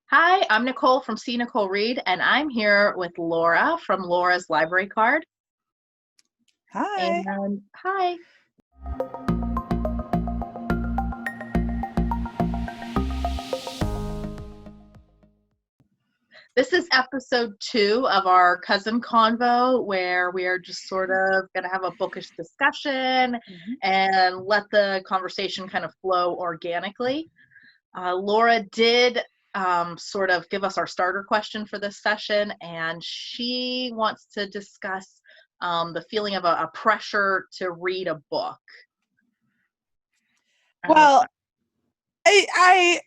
Hi, I'm Nicole from See Nicole Read, and I'm here with Laura from Laura's Library Card. Hi. And hi. This is episode 2 of our Cousin Convo, where we are just sort of going to have a bookish discussion and let the conversation kind of flow organically. Laura did sort of give us our starter question for this session, and she wants to discuss the feeling of a pressure to read a book. Well, I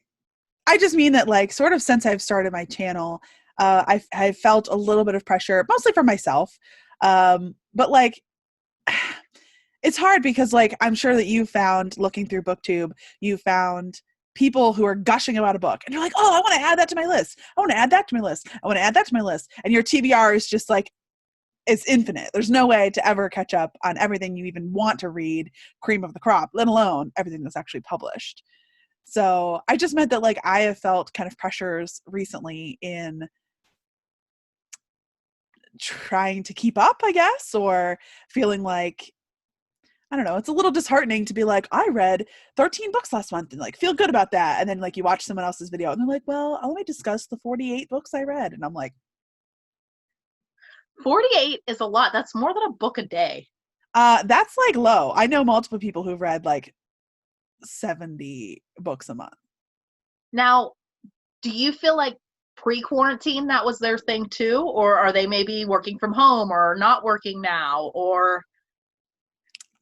just mean that, like, sort of since I've started my channel, I've felt a little bit of pressure, mostly for myself. But like, it's hard because, like, I'm sure that you found, looking through BookTube, you found people who are gushing about a book, and you're like, oh, I want to add that to my list. I want to add that to my list. I want to add that to my list. And your TBR is just like, it's infinite. There's no way to ever catch up on everything you even want to read, cream of the crop, let alone everything that's actually published. So I just meant that, like, I have felt kind of pressures recently in trying to keep up, I guess, or feeling like, I don't know, it's a little disheartening to be like, I read 13 books last month and, like, feel good about that. And then, like, you watch someone else's video and they're like, well, let me discuss the 48 books I read. And I'm like, 48 is a lot. That's more than a book a day. That's like low. I know multiple people who've read like 70 books a month. Now, do you feel like pre-quarantine that was their thing too, or are they maybe working from home or not working now, or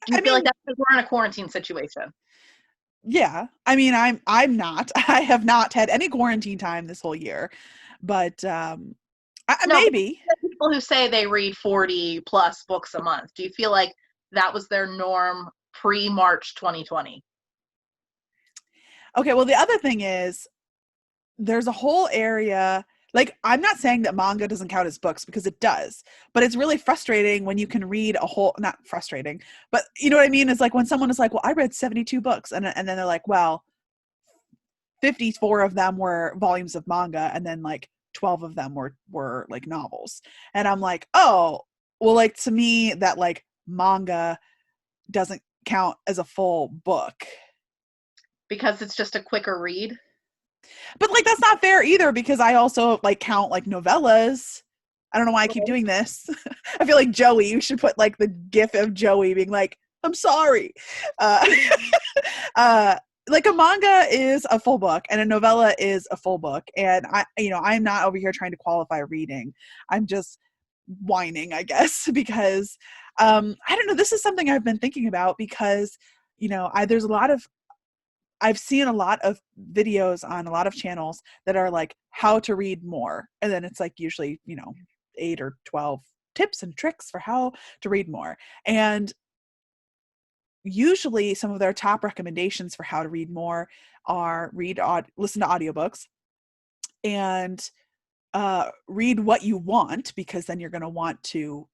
do you feel like that's because we're in a quarantine situation? Yeah. I mean, I'm not. I have not had any quarantine time this whole year, but No, maybe. but people who say they read 40 plus books a month, do you feel like that was their norm pre-March 2020? Okay, well, the other thing is there's a whole area, like, I'm not saying that manga doesn't count as books, because it does, but it's really frustrating when you can read a whole, not frustrating, but you know what I mean? It's like when someone is like, well, I read 72 books, and then they're like, well, 54 of them were volumes of manga, and then like 12 of them were like novels. And I'm like, oh, well, like, to me, that, like, manga doesn't count as a full book. Because it's just a quicker read? But, like, that's not fair either, because I also, like, count, like, novellas. I don't know why I keep doing this. I feel like Joey, you should put, like, the gif of Joey being like, I'm sorry. Uh, uh, like, a manga is a full book and a novella is a full book. And I'm not over here trying to qualify reading. I'm just whining, I guess, because I don't know. This is something I've been thinking about because, I've seen a lot of videos on a lot of channels that are like how to read more. And then it's like usually, 8 or 12 tips and tricks for how to read more. And usually some of their top recommendations for how to read more are listen to audiobooks, and read what you want, because then you're going to want to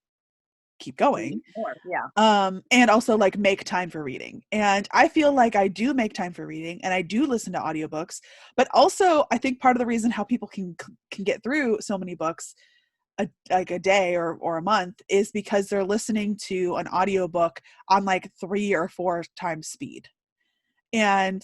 keep going. More, yeah. And also, like, make time for reading. And I feel like I do make time for reading, and I do listen to audiobooks, but also I think part of the reason how people can get through so many books like a day or a month is because they're listening to an audiobook on like 3 or 4 times speed. And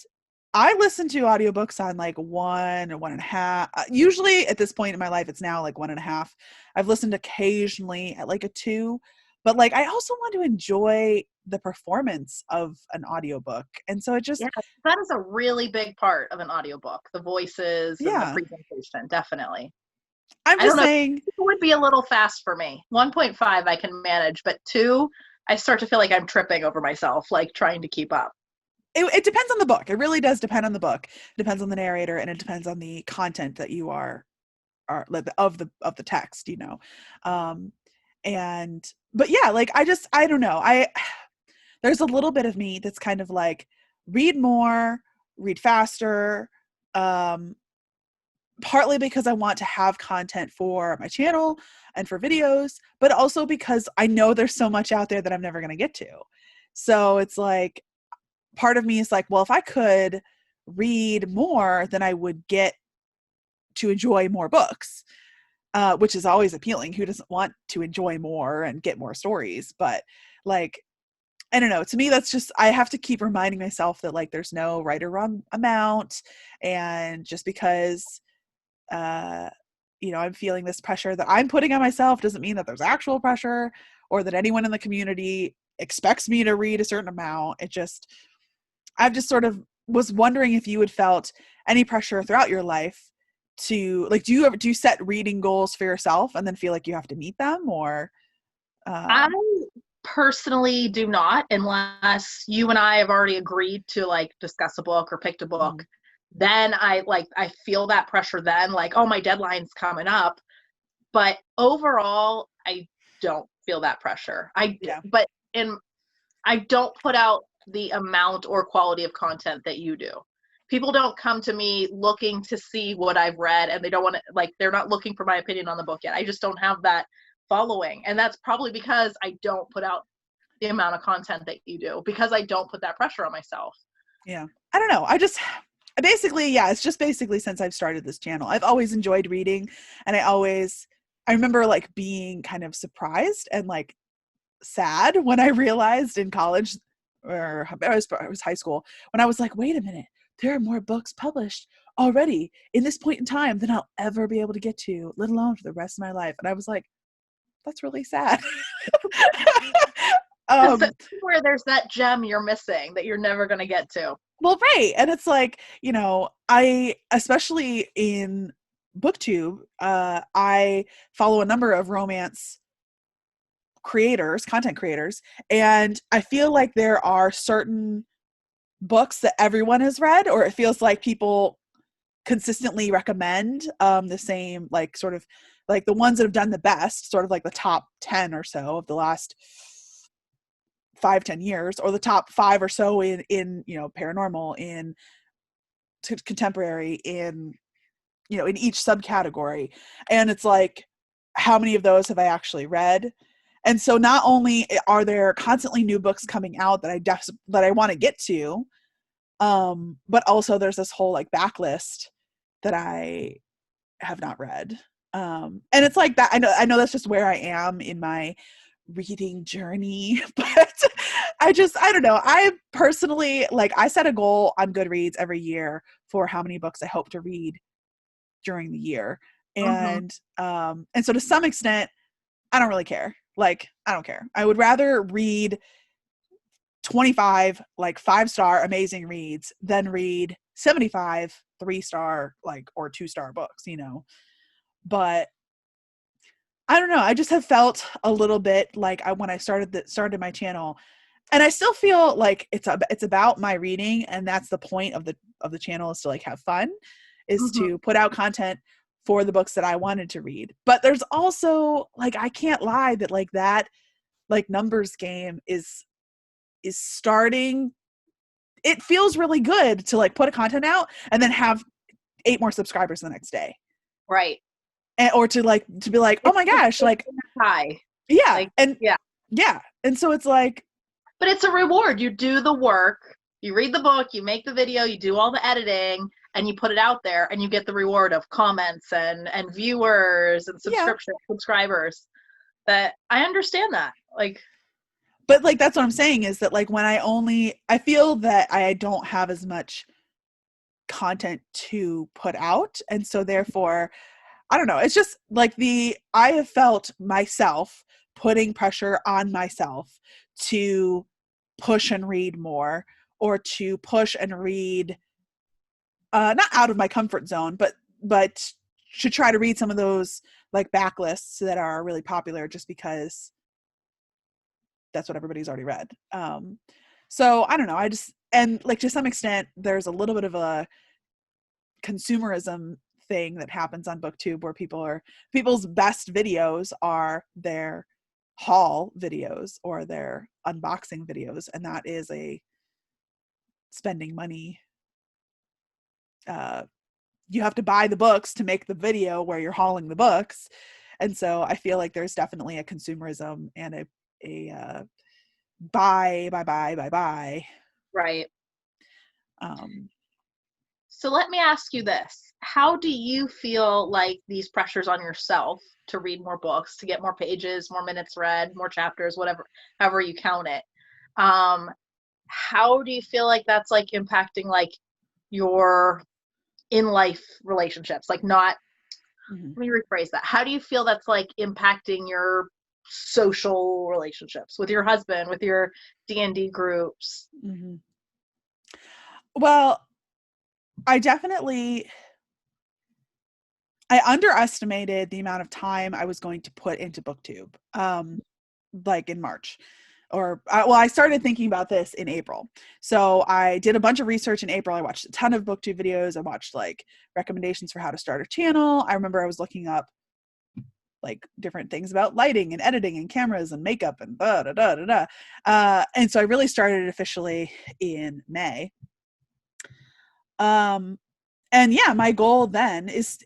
I listen to audiobooks on like 1 or 1.5. Usually at this point in my life, it's now like 1.5. I've listened occasionally at like a 2, but, like, I also want to enjoy the performance of an audiobook. And so it just, Yeah, that is a really big part of an audiobook, the voices and the yeah, presentation, definitely. I'm I don't just know, saying, it would be a little fast for me. 1.5 I can manage, but 2, I start to feel like I'm tripping over myself, like trying to keep up. it depends on the book. It really does depend on the book. It depends on the narrator, and it depends on the content that you are of the text, um and but yeah, like, I don't know, there's a little bit of me that's kind of like, read more, read faster, um partly because I want to have content for my channel and for videos, but also because I know there's so much out there that I'm never going to get to. So it's like, part of me is like, well, if I could read more, then I would get to enjoy more books, which is always appealing. Who doesn't want to enjoy more and get more stories? But like, I don't know. To me, that's just, I have to keep reminding myself that like there's no right or wrong amount. And just because, I'm feeling this pressure that I'm putting on myself doesn't mean that there's actual pressure or that anyone in the community expects me to read a certain amount. I've just sort of was wondering if you had felt any pressure throughout your life to like, do you set reading goals for yourself and then feel like you have to meet them, or I personally do not, unless you and I have already agreed to like discuss a book or picked a book. Mhm. Then I feel that pressure then, like, oh, my deadline's coming up. But overall, I don't feel that pressure. Yeah. But I don't put out the amount or quality of content that you do. People don't come to me looking to see what I've read, and they don't want to, like, they're not looking for my opinion on the book yet. I just don't have that following. And that's probably because I don't put out the amount of content that you do, because I don't put that pressure on myself. Yeah. I don't know. It's just basically since I've started this channel, I've always enjoyed reading, and I remember like being kind of surprised and like sad when I realized in college, or it was high school, when I was like, wait a minute, there are more books published already in this point in time than I'll ever be able to get to, let alone for the rest of my life. And I was like, that's really sad. Where there's that gem you're missing that you're never going to get to. Well, right. And it's like, I, especially in BookTube, I follow a number of romance content creators, and I feel like there are certain books that everyone has read, or it feels like people consistently recommend the same, like sort of like the ones that have done the best, sort of like the top 10 or so of the last 5-10 years, or the top 5 or so in paranormal, in contemporary, in in each subcategory. And it's like, how many of those have I actually read? And so not only are there constantly new books coming out that I want to get to, but also there's this whole like backlist that I have not read. And it's like that. I know that's just where I am in my reading journey, but I don't know. I personally, like, I set a goal on Goodreads every year for how many books I hope to read during the year. Mm-hmm. And so to some extent, I don't really care. Like, I don't care. I would rather read 25 like 5-star amazing reads than read 75 3-star like or 2-star books, But I don't know. I just have felt a little bit like when I started my channel, and I still feel like it's about my reading, and that's the point of the channel, is to like have fun, is Mm-hmm. to put out content for the books that I wanted to read. But there's also like, I can't lie that like that like numbers game is starting. It feels really good to like put a content out and then have 8 more subscribers the next day. Right. Or to be like, oh my gosh, like, high. yeah. Like, And yeah. yeah. And so it's like, But it's a reward. You do the work, you read the book, you make the video, you do all the editing, and you put it out there, and you get the reward of comments and viewers and yeah. subscribers. That I understand that. Like, But like, that's what I'm saying, is that like when I feel that I don't have as much content to put out. And so therefore, I don't know. It's just like I have felt myself putting pressure on myself to push and read more, or to push and read, not out of my comfort zone, but to try to read some of those like backlists that are really popular, just because that's what everybody's already read. So I don't know. And like, to some extent, there's a little bit of a consumerism thing that happens on BookTube, where people's best videos are their haul videos or their unboxing videos, and that is a spending money. You have to buy the books to make the video where you're hauling the books, and so I feel like there's definitely a consumerism and a buy. right. So let me ask you this. How do you feel like these pressures on yourself to read more books, to get more pages, more minutes read, more chapters, whatever, however you count it? How do you feel like that's like impacting like your in life relationships? Like not, let me rephrase that. How do you feel that's like impacting your social relationships with your husband, with your D&D groups? Mm-hmm. Well, I underestimated the amount of time I was going to put into BookTube, like in March. I started thinking about this in April. So I did a bunch of research in April. I watched a ton of BookTube videos. I watched like recommendations for how to start a channel. I remember I was looking up like different things about lighting and editing and cameras and makeup and da da da da da. And so I really started officially in May. And yeah, my goal then is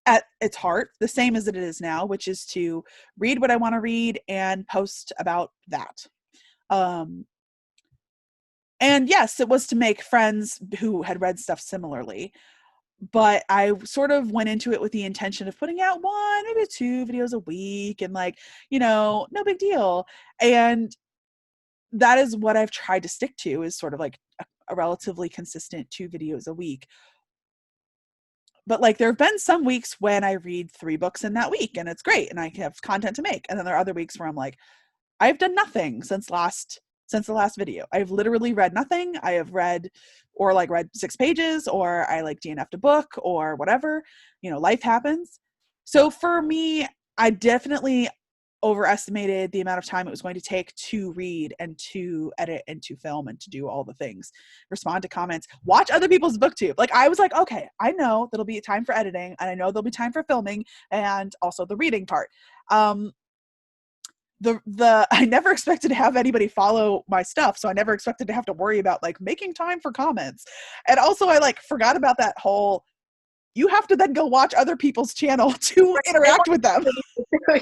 at its heart the same as it is now, which is to read what I want to read and post about that. And yes, it was to make friends who had read stuff similarly, but I sort of went into it with the intention of putting out 1, maybe 2 videos a week and like, no big deal. And that is what I've tried to stick to, is sort of like a relatively consistent 2 videos a week. But like there have been some weeks when I read 3 books in that week and it's great and I have content to make. And then there are other weeks where I'm like, I've done nothing since the last video. I've literally read nothing. I have read 6 pages, or I like DNF'd a book or whatever, life happens. So for me, I definitely overestimated the amount of time it was going to take to read and to edit and to film and to do all the things, respond to comments, watch other people's booktube. Like I was like, okay, I know there'll be time for editing and I know there'll be time for filming and also the reading part. I never expected to have anybody follow my stuff, so I never expected to have to worry about like making time for comments. And also I like forgot about that whole, you have to then go watch other people's channel to interact with them.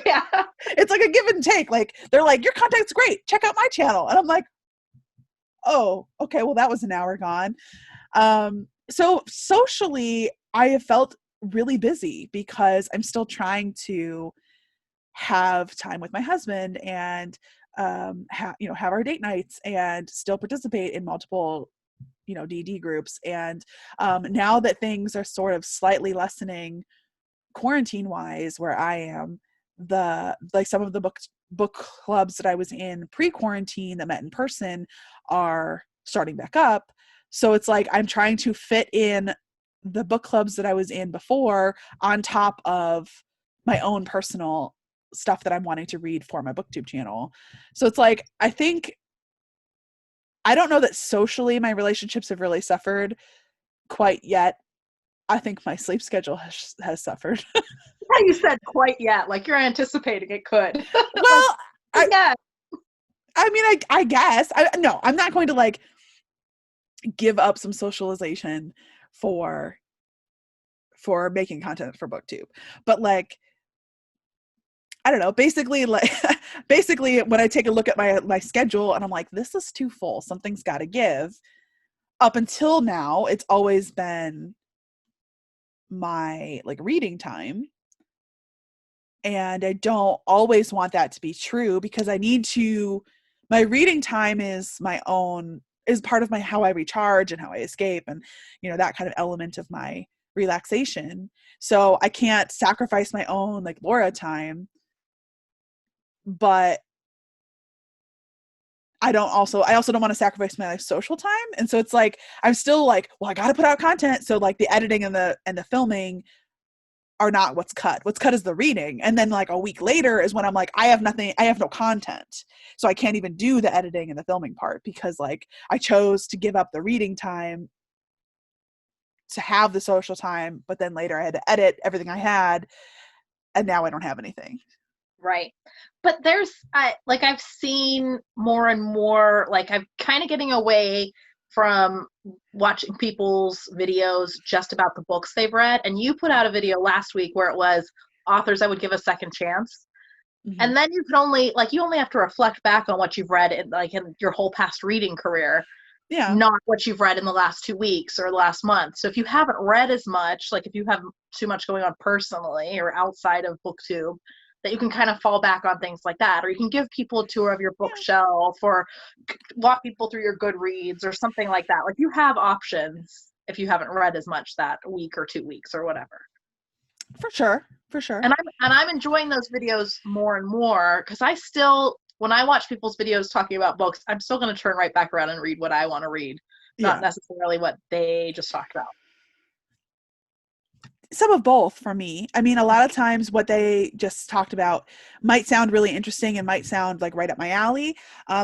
Yeah. It's like a give and take. Like they're like, your content's great, check out my channel. And I'm like, oh, okay, well that was an hour gone. So socially, I have felt really busy because I'm still trying to have time with my husband and have our date nights and still participate in multiple DD groups. And now that things are sort of slightly lessening quarantine wise where I am, some of the book clubs that I was in pre-quarantine that met in person are starting back up. So it's like I'm trying to fit in the book clubs that I was in before on top of my own personal stuff that I'm wanting to read for my booktube channel. So it's like, I don't know that socially my relationships have really suffered quite yet. I think my sleep schedule has suffered. You said quite yet, like you're anticipating it could. Well, yeah. I guess. No, I'm not going to like give up some socialization for making content for booktube. But like, I don't know, basically when I take a look at my schedule and I'm like, this is too full, something's got to give. Up until now, it's always been my like reading time. And I don't always want that to be true because my reading time is part of how I recharge and how I escape and, that kind of element of my relaxation. So I can't sacrifice my own like Laura time, but I also don't want to sacrifice my like social time. And so it's like, I'm still like, well, I got to put out content. So like the editing and the filming are not what's cut. What's cut is the reading. And then like a week later is when I'm like, I have no content. So I can't even do the editing and the filming part because like I chose to give up the reading time to have the social time. But then later I had to edit everything I had. And now I don't have anything. Right. But I've seen more and more, like I'm kind of getting away from watching people's videos just about the books they've read. And you put out a video last week where it was authors I would give a second chance. Mm-hmm. And then you only have to reflect back on what you've read in your whole past reading career. Yeah. not what you've read in the last 2 weeks or the last month. So if you haven't read as much, like if you have too much going on personally or outside of BookTube, that you can kind of fall back on things like that, or you can give people a tour of your bookshelf or walk people through your Goodreads or something like that. Like you have options if you haven't read as much that week or 2 weeks or whatever. For sure. For sure. And I'm enjoying those videos more and more, because I still, when I watch people's videos talking about books, I'm still going to turn right back around and read what I want to read, not necessarily what they just talked about. Some of both for me. I mean, a lot of times what they just talked about might sound really interesting and might sound like right up my alley.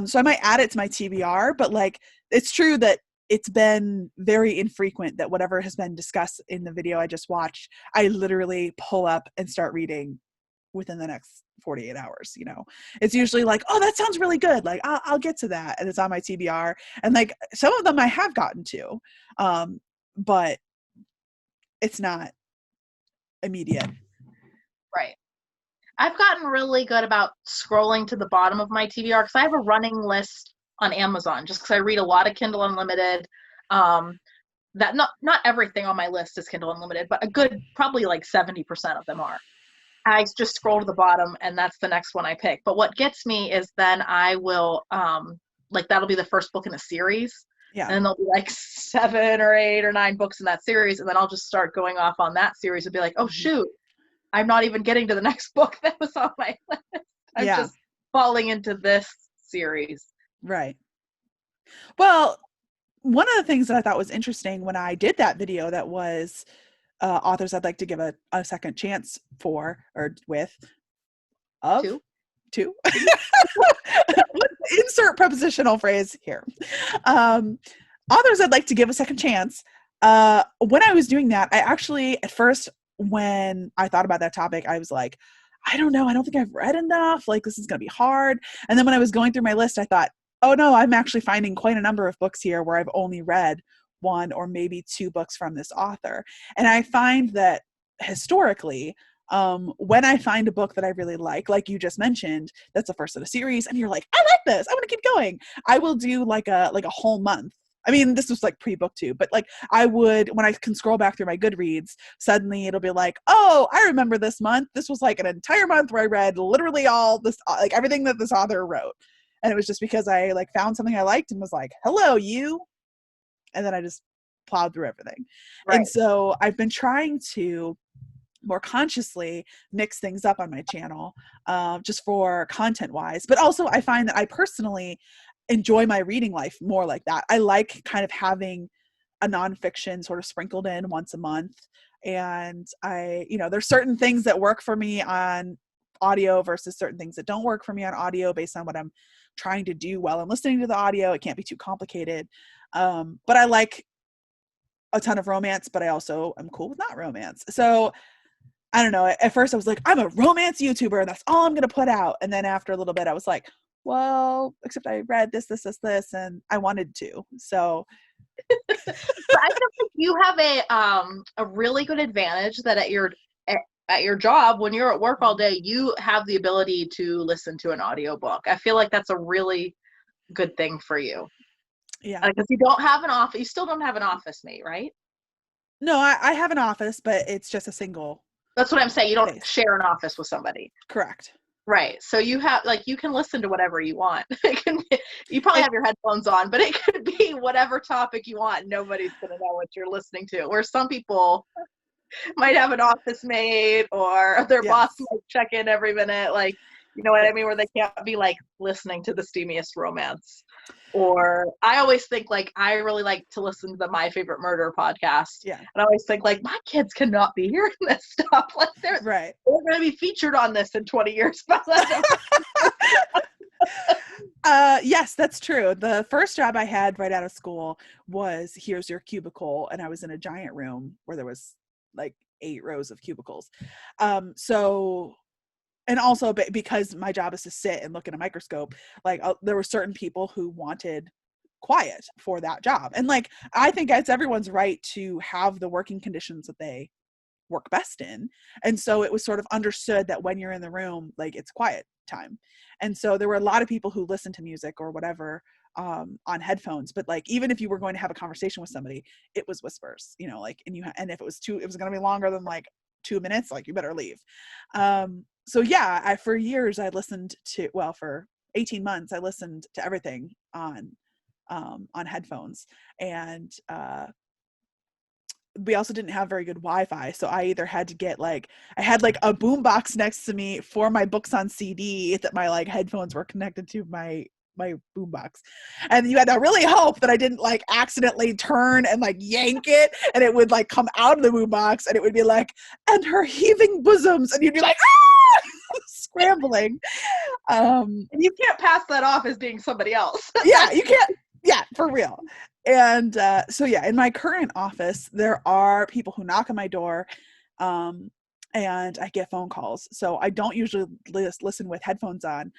So I might add it to my TBR, but like, it's true that it's been very infrequent that whatever has been discussed in the video I just watched, I literally pull up and start reading within the next 48 hours. You know, it's usually like, oh, that sounds really good. Like I'll get to that. And it's on my TBR. And like some of them I have gotten to, but it's not immediate. Right. I've gotten really good about scrolling to the bottom of my TBR, because I have a running list on Amazon, just because I read a lot of Kindle Unlimited. That not everything on my list is Kindle Unlimited, but a good, probably like 70% of them are. I just scroll to the bottom and that's the next one I pick. But what gets me is then I will, like that'll be the first book in a series. Yeah. And then there'll be like 7 or 8 or 9 books in that series. And then I'll just start going off on that series and be like, oh, shoot, I'm not even getting to the next book that was on my list. I'm just falling into this series. Right. Well, one of the things that I thought was interesting when I did that video that was authors I'd like to give a second chance for, or with, of two. Insert prepositional phrase here. Authors I'd like to give a second chance. When I was doing that, I actually, at first, when I thought about that topic, I was like, I don't know. I don't think I've read enough. Like, this is going to be hard. And then when I was going through my list, I thought, oh no, I'm actually finding quite a number of books here where I've only read 1 or maybe 2 books from this author. And I find that historically, when I find a book that I really like you just mentioned, that's the first of the series, and you're like, I like this, I want to keep going, I will do like a whole month. I mean, this was like pre-BookTube, but like I would, when I can scroll back through my Goodreads, suddenly it'll be like, oh, I remember this month. This was like an entire month where I read literally all this, like everything that this author wrote. And it was just because I like found something I liked and was like, hello, you. And then I just plowed through everything. Right. And so I've been trying to more consciously mix things up on my channel, just for content wise. But also I find that I personally enjoy my reading life more like that. I like kind of having a nonfiction sort of sprinkled in once a month. And I, there's certain things that work for me on audio versus certain things that don't work for me on audio based on what I'm trying to do while I'm listening to the audio. It can't be too complicated. But I like a ton of romance, but I also am cool with not romance. So I don't know. At first I was like, I'm a romance YouTuber and that's all I'm going to put out. And then after a little bit, I was like, well, except I read this, and I wanted to. So but I feel like you have a really good advantage that at your job, when you're at work all day, you have the ability to listen to an audiobook. I feel like that's a really good thing for you. Yeah. Because you don't have an office, you still don't have an office mate, right? No, I have an office, but it's just a single. That's what I'm saying. You don't share an office with somebody. Correct. Right. So you have, like, you can listen to whatever you want. You probably have your headphones on, but it could be whatever topic you want. Nobody's going to know what you're listening to. Where some people might have an office mate, or their boss might check in every minute. Like, you know what I mean? Where they can't be like listening to the steamiest romance. Or I always think, like, I really like to listen to the My Favorite Murder podcast. Yeah. And I always think, like, my kids cannot be hearing this stuff. Like, they're going to be featured on this in 20 years. Yes, that's true. The first job I had right out of school was Here's Your Cubicle. And I was in a giant room where there was like 8 rows of cubicles. And also because my job is to sit and look at a microscope, like there were certain people who wanted quiet for that job. And like, I think it's everyone's right to have the working conditions that they work best in. And so it was sort of understood that when you're in the room, like, it's quiet time. And so there were a lot of people who listened to music or whatever on headphones, but like even if you were going to have a conversation with somebody, it was whispers, you know, like, and if it was going to be longer than like 2 minutes, like you better leave. So yeah, for years I listened to, well, for 18 months I listened to everything on headphones, and we also didn't have very good Wi-Fi, so I either had to get I had like a boombox next to me for my books on CD that my like headphones were connected to my boombox, and you had to really hope that I didn't like accidentally turn and like yank it, and it would like come out of the boombox, and it would be like, and her heaving bosoms, and you'd be like, ah! Scrambling. And you can't pass that off as being somebody else. Yeah, you can't. Yeah, for real. And so yeah, in my current office, there are people who knock on my door, and I get phone calls. So I don't usually listen with headphones on.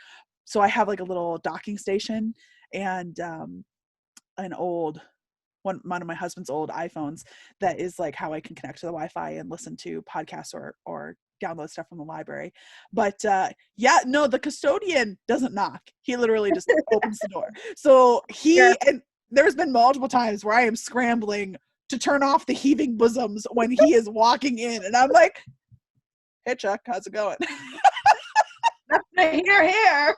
So I have like a little docking station and an old one of my husband's old iPhones that is like how I can connect to the Wi-Fi and listen to podcasts or download stuff from the library. But yeah, no, the custodian doesn't knock. He literally just opens the door. So and there's been multiple times where I am scrambling to turn off the heaving bosoms when he is walking in, and I'm like, hey Chuck, how's it going? Here.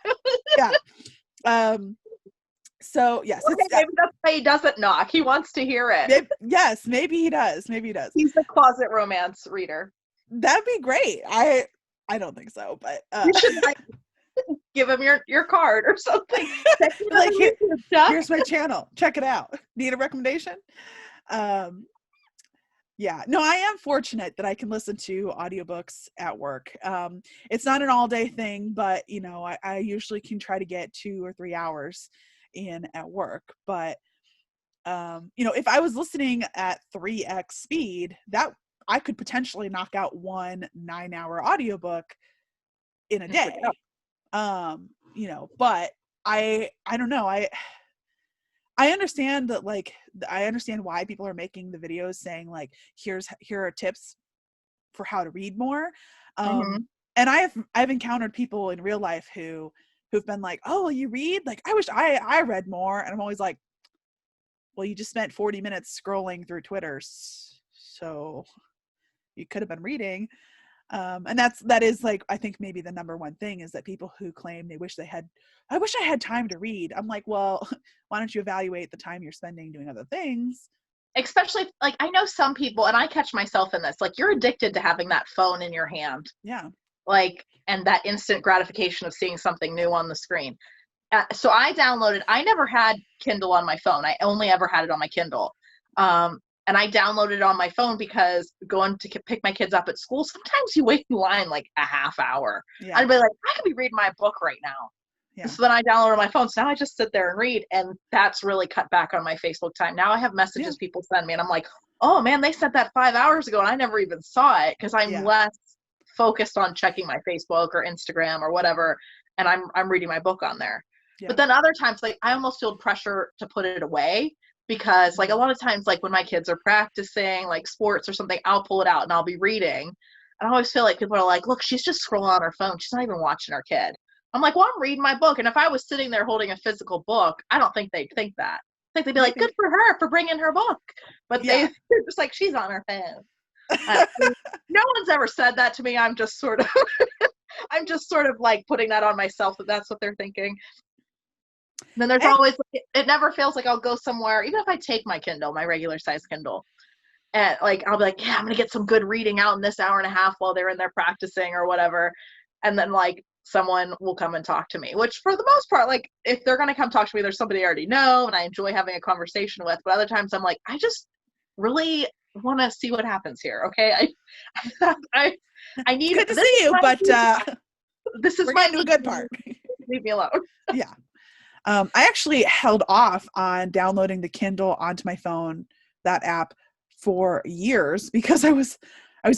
Yeah. So yes, okay, maybe that's why he doesn't knock. He wants to hear it. Yes, maybe he does. He's a closet romance reader. That'd be great. I don't think so, but you should like give him your card or something. Like, here's my channel. Check it out. Need a recommendation? Yeah, no, I am fortunate that I can listen to audiobooks at work. It's not an all-day thing, but you know, I usually can try to get 2 or 3 hours in at work. But you know, if I was listening at 3x speed, that I could potentially knock out 1 9-hour audiobook in a day. You know, but I don't know. I understand that, like, I understand why people are making the videos saying like, here are tips for how to read more. And I've encountered people in real life who've been like, oh, you read? Like, I wish I read more. And I'm always like, well, you just spent 40 minutes scrolling through Twitter, so you could have been reading. And that is like, I think maybe the number one thing is that people who claim I wish I had time to read. I'm like, well, why don't you evaluate the time you're spending doing other things? Especially, like, I know some people, and I catch myself in this, like, you're addicted to having that phone in your hand. Yeah. Like, and that instant gratification of seeing something new on the screen. So I never had Kindle on my phone. I only ever had it on my Kindle. And I downloaded it on my phone because going to pick my kids up at school, sometimes you wait in line like a half hour. Yeah. I'd be like, I could be reading my book right now. Yeah. So then I download on my phone. So now I just sit there and read. And that's really cut back on my Facebook time. Now I have messages people send me and I'm like, oh man, they sent that 5 hours ago and I never even saw it because I'm less focused on checking my Facebook or Instagram or whatever. And I'm reading my book on there. Yeah. But then other times, like, I almost feel pressure to put it away because, like, a lot of times, like, when my kids are practicing, like, sports or something, I'll pull it out and I'll be reading. And I always feel like people are like, look, she's just scrolling on her phone. She's not even watching her kid. I'm like, well, I'm reading my book. And if I was sitting there holding a physical book, I don't think they'd think that. I think they'd be like, good for her for bringing her book. But they're just like, she's on her phone. No one's ever said that to me. I'm just sort of like putting that on myself that that's what they're thinking. And then there's always, it never feels like I'll go somewhere, even if I take my Kindle, my regular size Kindle, and like I'll be like, yeah, I'm gonna get some good reading out in this hour and a half while they're in there practicing or whatever. And then like someone will come and talk to me, which for the most part, like if they're gonna come talk to me, there's somebody I already know and I enjoy having a conversation with. But other times I'm like, I just really want to see what happens here. Okay, I need good to see you, but this is my new good part. Leave me alone. Yeah. I actually held off on downloading the Kindle onto my phone, that app, for years because I was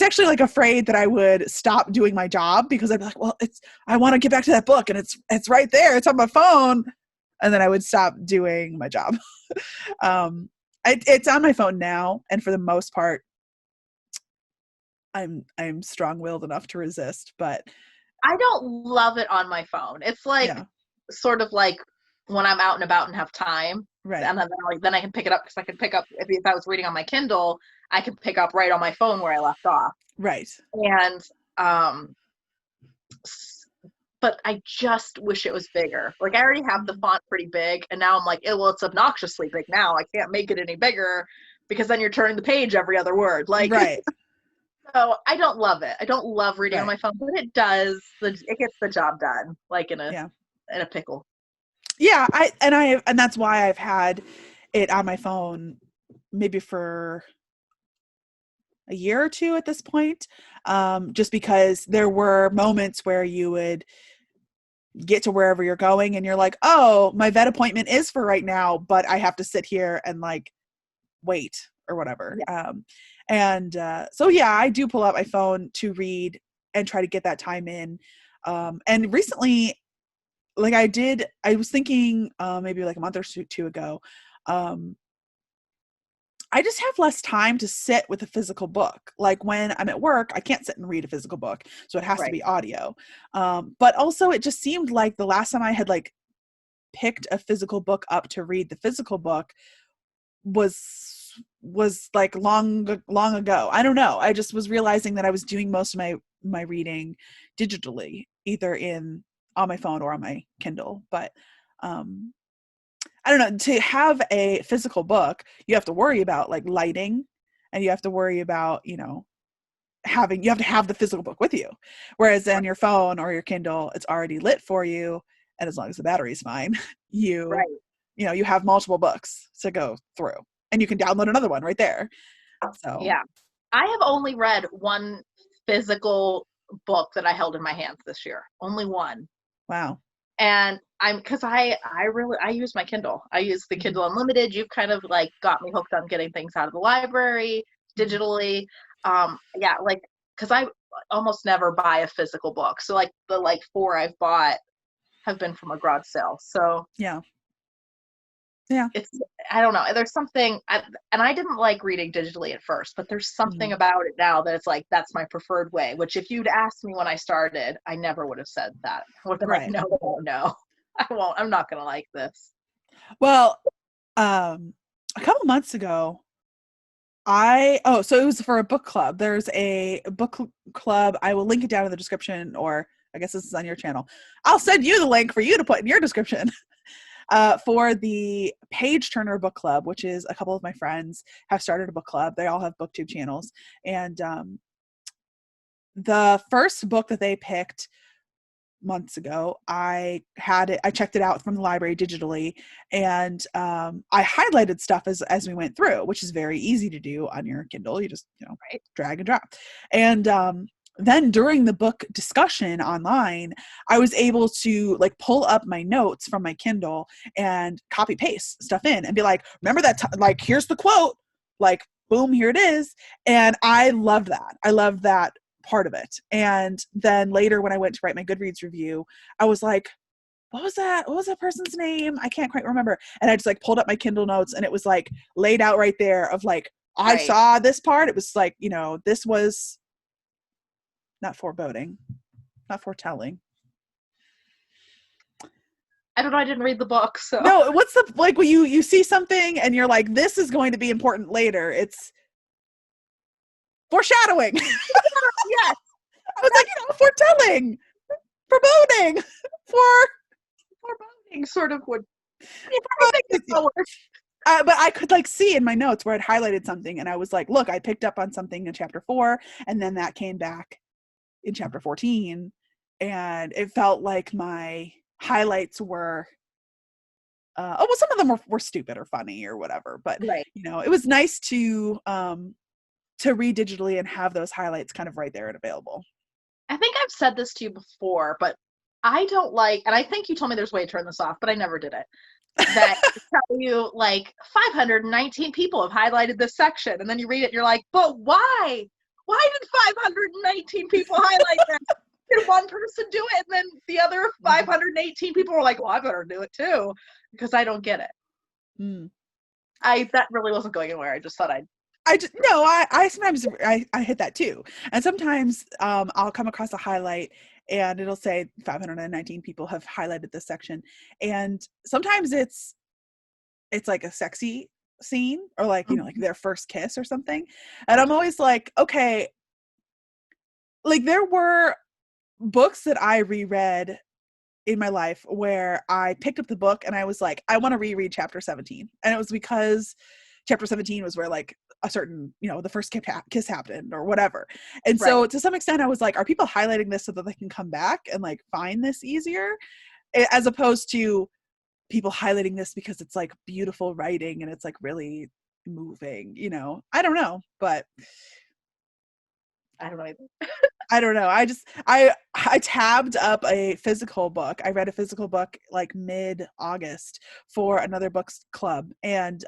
actually like afraid that I would stop doing my job because I'd be like, well, I want to get back to that book and it's right there. It's on my phone. And then I would stop doing my job. It's on my phone now. And for the most part, I'm strong-willed enough to resist, but I don't love it on my phone. It's like sort of like when I'm out and about and have time. Right. And then I can pick it up, because I can pick up, if I was reading on my Kindle, I can pick up right on my phone where I left off. Right. And but I just wish it was bigger. Like, I already have the font pretty big, and now I'm like, well, it's obnoxiously big now. I can't make it any bigger, because then you're turning the page every other word. Like, right. So I don't love it. I don't love reading on Right. my phone, but it does. It gets the job done, like in Yeah. a pickle. Yeah, and that's why I've had it on my phone maybe for a year or two at this point. Just because there were moments where you would get to wherever you're going and you're like, oh, my vet appointment is for right now, but I have to sit here and like wait or whatever. Yeah. So yeah, I do pull out my phone to read and try to get that time in. And recently, like I was thinking maybe like a month or two ago, I just have less time to sit with a physical book. Like when I'm at work, I can't sit and read a physical book, so it has to be audio. But also it just seemed like the last time I had like picked a physical book up to read the physical book was like long ago. I don't know. I just was realizing that I was doing most of my reading digitally, either on my phone or on my Kindle. But I don't know, to have a physical book, you have to worry about like lighting, and you have to worry about, you have to have the physical book with you. Whereas on your phone or your Kindle, it's already lit for you. And as long as the battery's fine, you have multiple books to go through, and you can download another one right there. So yeah, I have only read one physical book that I held in my hands this year. Only one. Wow. And because I use my Kindle. I use the Kindle Unlimited. You've kind of like got me hooked on getting things out of the library digitally. Yeah, like, because I almost never buy a physical book. So like the 4 I've bought have been from a garage sale. So yeah. it's, I don't know. There's something, and I didn't like reading digitally at first, but there's something about it now that it's like, that's my preferred way, which if you'd asked me when I started, I never would have said that. I would have been like, no, I won't. I'm not going to like this. Well, a couple months ago, so it was for a book club. There's a book club. I will link it down in the description, or I guess this is on your channel. I'll send you the link for you to put in your description. For the Page Turner Book Club, which is a couple of my friends have started a book club. They all have booktube channels. And the first book that they picked months ago, I checked it out from the library digitally, and I highlighted stuff as we went through, which is very easy to do on your Kindle. You just drag and drop. And then during the book discussion online, I was able to like pull up my notes from my Kindle and copy paste stuff in and be like, remember that like, here's the quote, like, boom, here it is. And I loved that. I loved that part of it. And then later when I went to write my Goodreads review, I was like, what was that person's name? I can't quite remember. And I just like pulled up my Kindle notes, and it was like laid out right there of like, I saw this part. It was like, this was not foreboding, not foretelling. I don't know. I didn't read the book, so. No, what's the, like when you see something and you're like, this is going to be important later. It's foreshadowing. Yes. I was like, foretelling, foreboding, foreboding sort of would. But I could like see in my notes where I'd highlighted something, and I was like, look, I picked up on something in chapter 4, and then that came back in chapter 14, and it felt like my highlights were some of them were stupid or funny or whatever, but it was nice to read digitally and have those highlights kind of right there and available. I think I've said this to you before, but I don't like, and I think you told me there's a way to turn this off, but I never did it, that tell you like 519 people have highlighted this section, and then you read it and you're like, but why did 519 people highlight this? Did one person do it, and then the other 518 people were like, well, I better do it too, because I don't get it. That really wasn't going anywhere. I just thought I sometimes I hit that too. And sometimes I'll come across a highlight and it'll say 519 people have highlighted this section. And sometimes it's like a sexy scene or like, you know, like their first kiss or something. And I'm always like, okay, like there were books that I reread in my life where I picked up the book and I was like, I want to reread chapter 17. And it was because chapter 17 was where like a certain, you know, the first kiss happened or whatever. And so to some extent I was like, are people highlighting this so that they can come back and like find this easier? As opposed to people highlighting this because it's like beautiful writing and it's like really moving, you know? I don't know, but I don't know either. I don't know. I tabbed up a physical book. I read a physical book like mid-August for another books club, and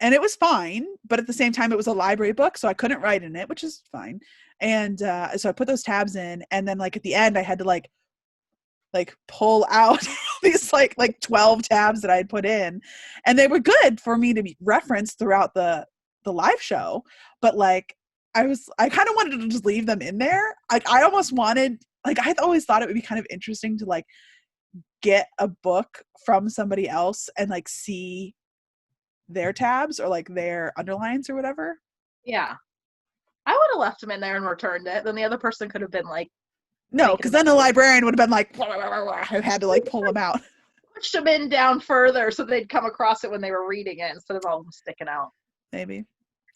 it was fine, but at the same time it was a library book, so I couldn't write in it, which is fine. And so I put those tabs in, and then like at the end I had to like pull out these like 12 tabs that I had put in, and they were good for me to be referenced throughout the live show, but like I kind of wanted to just leave them in there. Like I almost wanted, like I always thought it would be kind of interesting to like get a book from somebody else and like see their tabs or like their underlines or whatever. Yeah. I would have left them in there and returned it. Then the other person could have been like, no, because then the librarian would have been like, I had to like pull them out. Push them in down further so they'd come across it when they were reading it instead of all of them sticking out. Maybe.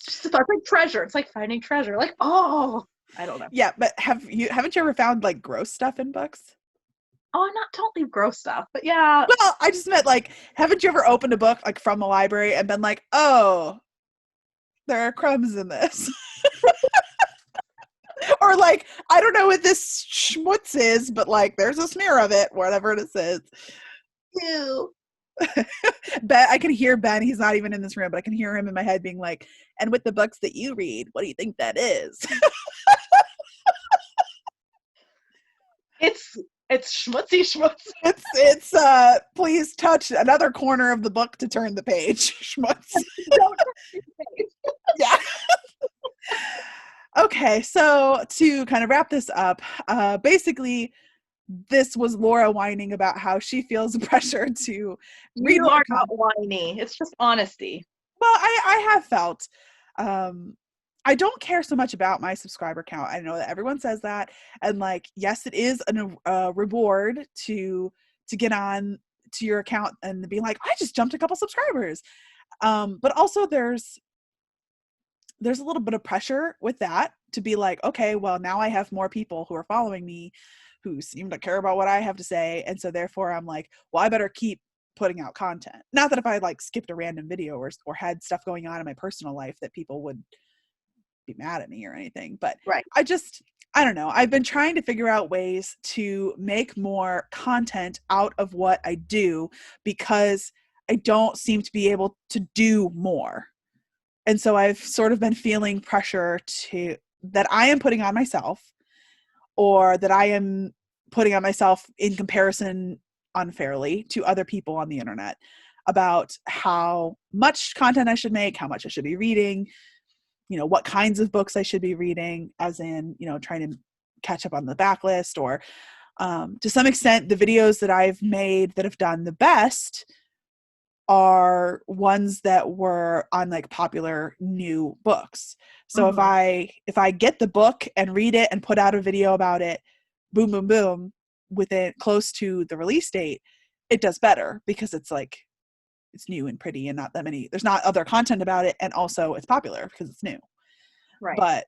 It's like treasure. It's like finding treasure. Like, oh, I don't know. Yeah, but haven't you ever found like gross stuff in books? Oh, not totally gross stuff, but yeah. Well, I just meant like, haven't you ever opened a book like from the library and been like, oh, there are crumbs in this? Or like, I don't know what this schmutz is, but like there's a smear of it, whatever it is. Ew. Ben, I can hear Ben, he's not even in this room, but I can hear him in my head being like, and with the books that you read, what do you think that is? It's schmutzy schmutz. It's please touch another corner of the book to turn the page. Schmutz. Don't touch the page. Yeah. Okay, so to kind of wrap this up, basically this was Laura whining about how she feels the pressure to read. You are not whiny. It's just honesty. Well, I have felt I don't care so much about my subscriber count. I know that everyone says that, and like, yes, it is a reward to get on to your account and be like, I just jumped a couple subscribers. But also there's a little bit of pressure with that to be like, okay, well now I have more people who are following me who seem to care about what I have to say. And so therefore I'm like, well, I better keep putting out content. Not that if I like skipped a random video or had stuff going on in my personal life that people would be mad at me or anything, but right. I don't know. I've been trying to figure out ways to make more content out of what I do because I don't seem to be able to do more. And so I've sort of been feeling pressure that I am putting on myself, or that I am putting on myself in comparison unfairly to other people on the internet about how much content I should make, how much I should be reading, you know, what kinds of books I should be reading, as in, you know, trying to catch up on the backlist, or to some extent, the videos that I've made that have done the best are ones that were on like popular new books. So if I get the book and read it and put out a video about it, boom, boom, boom, within close to the release date, it does better because it's like, it's new and pretty and not that many, there's not other content about it. And also it's popular because it's new. Right. But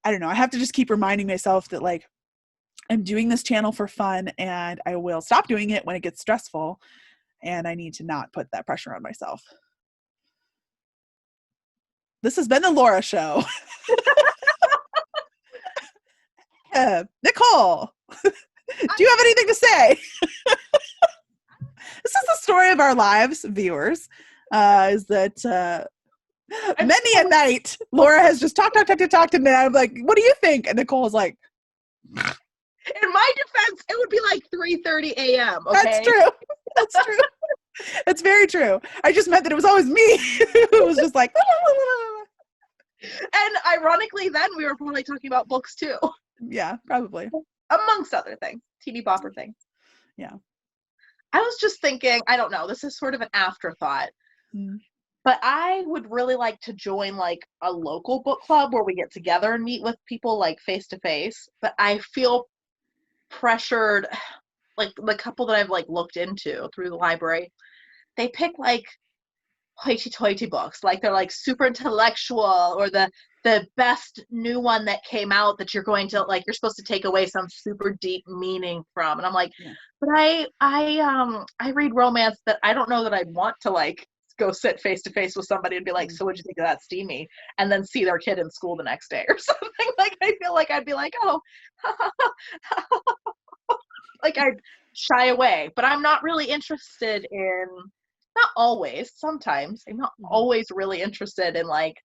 I don't know. I have to just keep reminding myself that like, I'm doing this channel for fun and I will stop doing it when it gets stressful. And I need to not put that pressure on myself. This has been the Laura Show. Nicole, do you have anything to say? This is the story of our lives, viewers, is that many a night, Laura has just talked, and then I'm like, what do you think? And Nicole's like, in my defense, it would be like 3:30 a.m. Okay? That's true. That's true. It's very true. I just meant that it was always me who was just like, and ironically, then we were probably talking about books too. Yeah, probably. Amongst other things, teeny bopper things. Yeah. I was just thinking, I don't know, this is sort of an afterthought, Mm. but I would really like to join like a local book club where we get together and meet with people like face to face. But I feel pressured, like the couple that I've like looked into through the library, they pick like hoity-toity books, like they're like super intellectual, or the best new one that came out that you're going to like, you're supposed to take away some super deep meaning from. And I'm like, Yeah. but I read romance that I don't know that I'd want to like go sit face to face with somebody and be like, so what'd you think of that, Steamy? And then see their kid in school the next day or something. Like I feel like I'd be like, oh, like I'd shy away. But I'm not really interested in, not always, sometimes I'm not always really interested in like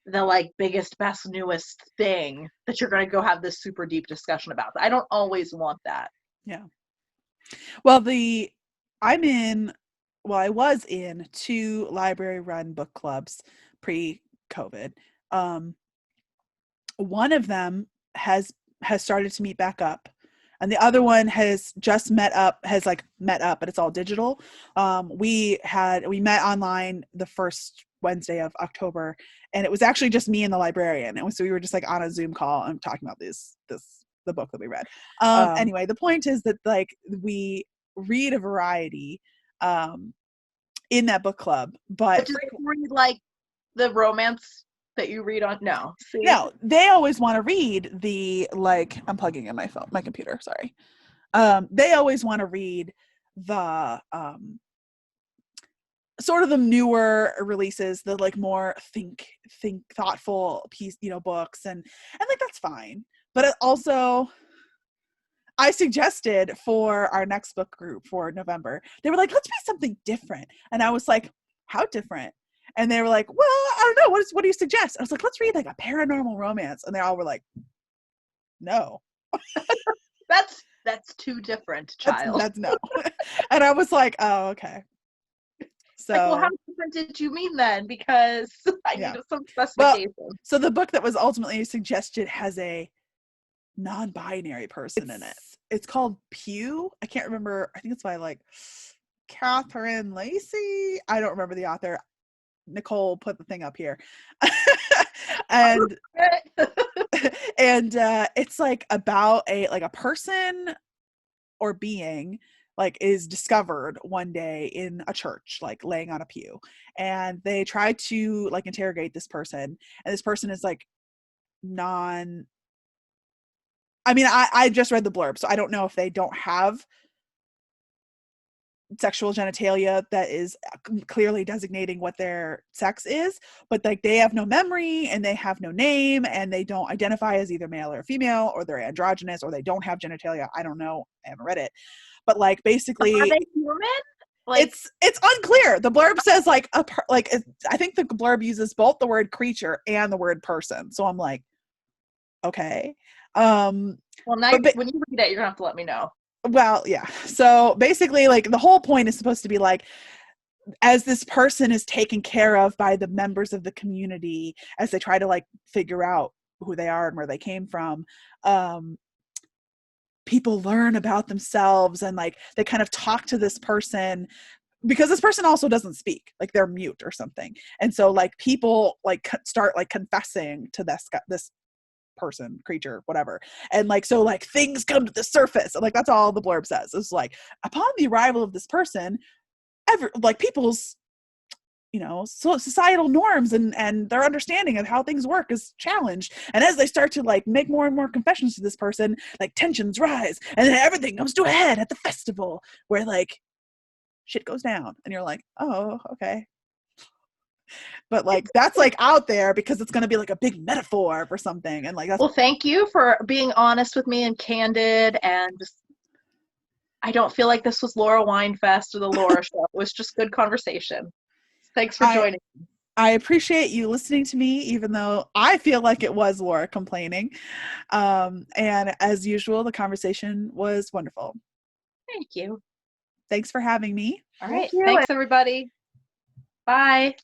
the like biggest, best, newest thing that you're going to go have this super deep discussion about. I don't always want that. Yeah. Well, I was in 2 library run book clubs pre-COVID. One of them has started to meet back up, and the other one has just met up, but it's all digital. We met online the first Wednesday of October, and it was actually just me and the librarian, and so we were just like on a Zoom call and talking about the book that we read. Anyway, the point is that like we read a variety in that book club, but do they read like the romance that you read on? No. See? No, they always want to read the, like, I'm plugging in my computer, sorry. They always want to read the sort of the newer releases, the like more think thoughtful piece, books, and like that's fine. But it also, I suggested for our next book group for November, they were like, let's read something different. And I was like, how different? And they were like, well, I don't know. What do you suggest? I was like, let's read like a paranormal romance. And they all were like, no. That's too different, child. That's no. And I was like, oh, okay. So, like, well, how different did you mean then? Because I needed some specification. Well, so the book that was ultimately suggested has a non-binary person in it. It's called Pew. I can't remember. I think it's by like Catherine Lacey. I don't remember the author. Nicole put the thing up here. and it's like about a person or being like is discovered one day in a church, like laying on a pew, and they try to like interrogate this person, and this person is like I just read the blurb, so I don't know if they don't have sexual genitalia that is clearly designating what their sex is, but like they have no memory and they have no name and they don't identify as either male or female, or they're androgynous, or they don't have genitalia. I don't know. I haven't read it. But like basically, are they human? Like, it's unclear. The blurb says like I think the blurb uses both the word creature and the word person. So I'm like, okay. Well, now when you read it, you're gonna have to let me know. Well, yeah. So basically, like the whole point is supposed to be like, as this person is taken care of by the members of the community as they try to like figure out who they are and where they came from, people learn about themselves, and like they kind of talk to this person, because this person also doesn't speak, like they're mute or something. And so like people like start like confessing to this person, creature, whatever. And like, so like things come to the surface. And like, that's all the blurb says. It's like, upon the arrival of this person, people's, societal norms and their understanding of how things work is challenged. And as they start to like make more and more confessions to this person, like tensions rise, and then everything comes to a head at the festival where like shit goes down. And you're like, oh, okay. But like that's like out there because it's going to be like a big metaphor for something. And like that's, well, thank you for being honest with me and candid, and just, I don't feel like this was Laura Winefest or the Laura show. It was just good conversation. Thanks for joining. I appreciate you listening to me, even though I feel like it was Laura complaining. And as usual, the conversation was wonderful. Thank you. Thanks for having me. All right. Thanks, everybody. Bye.